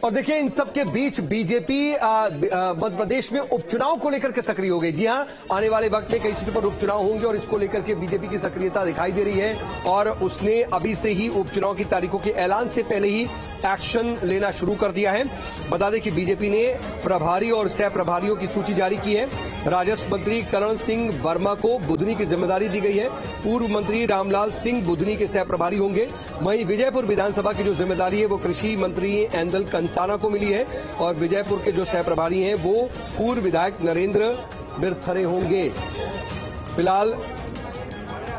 और देखिए इन सब के बीच बीजेपी मध्य प्रदेश में उपचुनाव को लेकर के सक्रिय हो गई। जी हां, आने वाले वक्त में कई सीटों पर उपचुनाव होंगे और इसको लेकर के बीजेपी की सक्रियता दिखाई दे रही है और उसने अभी से ही उपचुनाव की तारीखों के ऐलान से पहले ही एक्शन लेना शुरू कर दिया है। बता दें कि बीजेपी ने प्रभारी और सह प्रभारियों की सूची जारी की है। राजस्व मंत्री करण सिंह वर्मा को बुधनी की जिम्मेदारी दी गई है। पूर्व मंत्री रामलाल सिंह बुधनी के सह प्रभारी होंगे। वहीं विजयपुर विधानसभा की जो जिम्मेदारी है वो कृषि मंत्री एंदल कंसाना को मिली है और विजयपुर के जो सह प्रभारी हैं वो पूर्व विधायक नरेंद्र बिरथरे होंगे। फिलहाल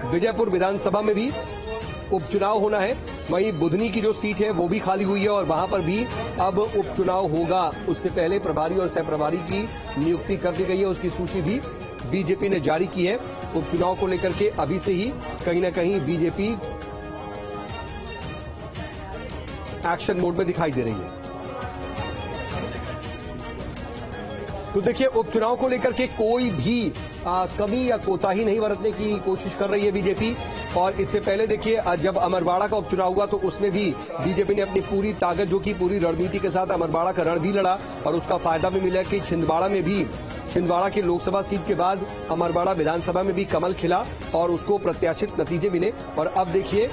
विजयपुर विधानसभा में भी उपचुनाव होना है। वहीं बुधनी की जो सीट है वो भी खाली हुई है और वहां पर भी अब उपचुनाव होगा। उससे पहले प्रभारी और सह प्रभारी की नियुक्ति कर दी गई है, उसकी सूची भी बीजेपी ने जारी की है। उपचुनाव को लेकर के अभी से ही कहीं ना कहीं बीजेपी एक्शन मोड में दिखाई दे रही है। तो देखिए उपचुनाव को लेकर के कोई भी कमी या कोताही नहीं बरतने की कोशिश कर रही है बीजेपी। और इससे पहले देखिए जब अमरवाड़ा का उपचुनाव हुआ तो उसमें भी बीजेपी ने अपनी पूरी ताकत जो कि पूरी रणनीति के साथ अमरवाड़ा का रण भी लड़ा और उसका फायदा भी मिला कि छिंदवाड़ा में भी छिंदवाड़ा की लोकसभा सीट के बाद अमरवाड़ा विधानसभा में भी कमल खिला और उसको प्रत्याशित नतीजे मिले। और अब देखिए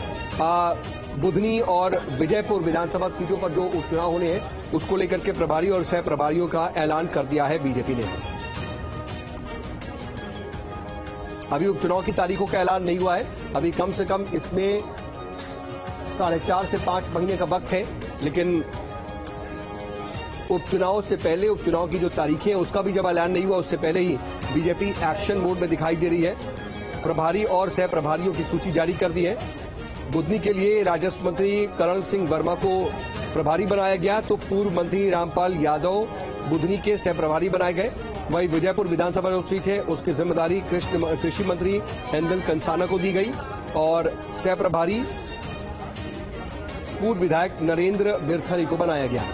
बुधनी और विजयपुर विधानसभा सीटों पर जो उपचुनाव होने हैं उसको लेकर के प्रभारी और सह प्रभारियों का ऐलान कर दिया है बीजेपी ने। अभी उपचुनाव की तारीखों का ऐलान नहीं हुआ है, अभी कम से कम इसमें 4.5 से 5 महीने का वक्त है। लेकिन उपचुनाव से पहले उपचुनाव की जो तारीखें हैं उसका भी जब ऐलान नहीं हुआ उससे पहले ही बीजेपी एक्शन मोड में दिखाई दे रही है। प्रभारी और सह प्रभारियों की सूची जारी कर दी है। बुधनी के लिए राजस्व मंत्री करण सिंह वर्मा को प्रभारी बनाया गया तो पूर्व मंत्री रामपाल यादव बुधनी के सह प्रभारी बनाए गए। वहीं विजयपुर विधानसभा जो सीट है उसकी जिम्मेदारी कृषि मंत्री एंदल कंसाना को दी गई और सह प्रभारी पूर्व विधायक नरेंद्र बिरथरे को बनाया गया।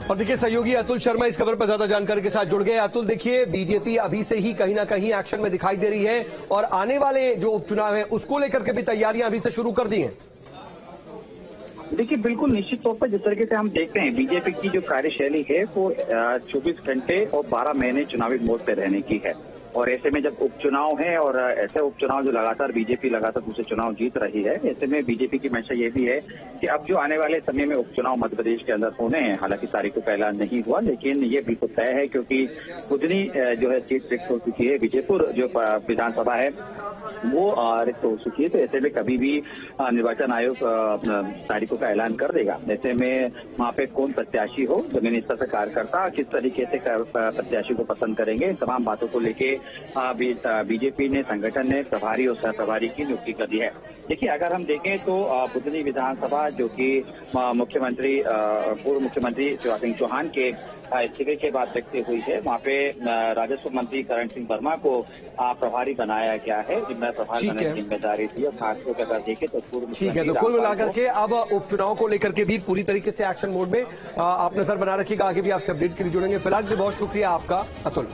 और देखिए सहयोगी अतुल शर्मा इस खबर पर ज्यादा जानकारी के साथ जुड़ गए। अतुल, देखिए बीजेपी अभी से ही कहीं ना कहीं एक्शन में दिखाई दे रही है और आने वाले जो उपचुनाव है उसको लेकर के भी तैयारियां अभी से शुरू कर दी हैं। देखिए बिल्कुल निश्चित तौर पर जिस तरीके से हम देखते हैं बीजेपी की जो कार्यशैली है वो 24 घंटे और 12 महीने चुनावी मोड पे रहने की है। और ऐसे में जब उपचुनाव है और ऐसे उपचुनाव जो लगातार बीजेपी लगातार दूसरे चुनाव जीत रही है, ऐसे में बीजेपी की मंशा ये भी है कि अब जो आने वाले समय में उपचुनाव मध्य प्रदेश के अंदर होने हैं, हालांकि तारीखों का ऐलान नहीं हुआ लेकिन ये बिल्कुल तय है क्योंकि बुधनी जो है सीट रिक्त हो चुकी है, विजयपुर जो विधानसभा है वो रिक्त हो चुकी है। तो ऐसे में कभी भी निर्वाचन आयोग तारीखों का ऐलान कर देगा। ऐसे में वहाँ पे कौन प्रत्याशी हो, जमीनी स्तर से कार्यकर्ता किस तरीके से प्रत्याशी को पसंद करेंगे, इन तमाम बातों को लेके बीजेपी ने संगठन ने प्रभारी और सह प्रभारी की नियुक्ति कर दी है। देखिए अगर हम देखें तो बुधनी विधानसभा जो कि मुख्यमंत्री पूर्व मुख्यमंत्री शिवराज सिंह चौहान के इस्तीफे के बाद रिक्त हुई है, वहाँ पे राजस्व मंत्री करण सिंह वर्मा को प्रभारी बनाया गया है, जिनमें प्रभारी बनाने की जिम्मेदारी थी। और खासतौर पर अगर देखें तो पूर्व ठीक है, तो कुल मिलाकर के अब उपचुनाव को लेकर के भी पूरी तरीके से एक्शन मोड में आप नजर बना रखिएगा। आगे भी आपसे अपडेट के लिए जुड़ेंगे। फिलहाल बहुत शुक्रिया आपका अतुल।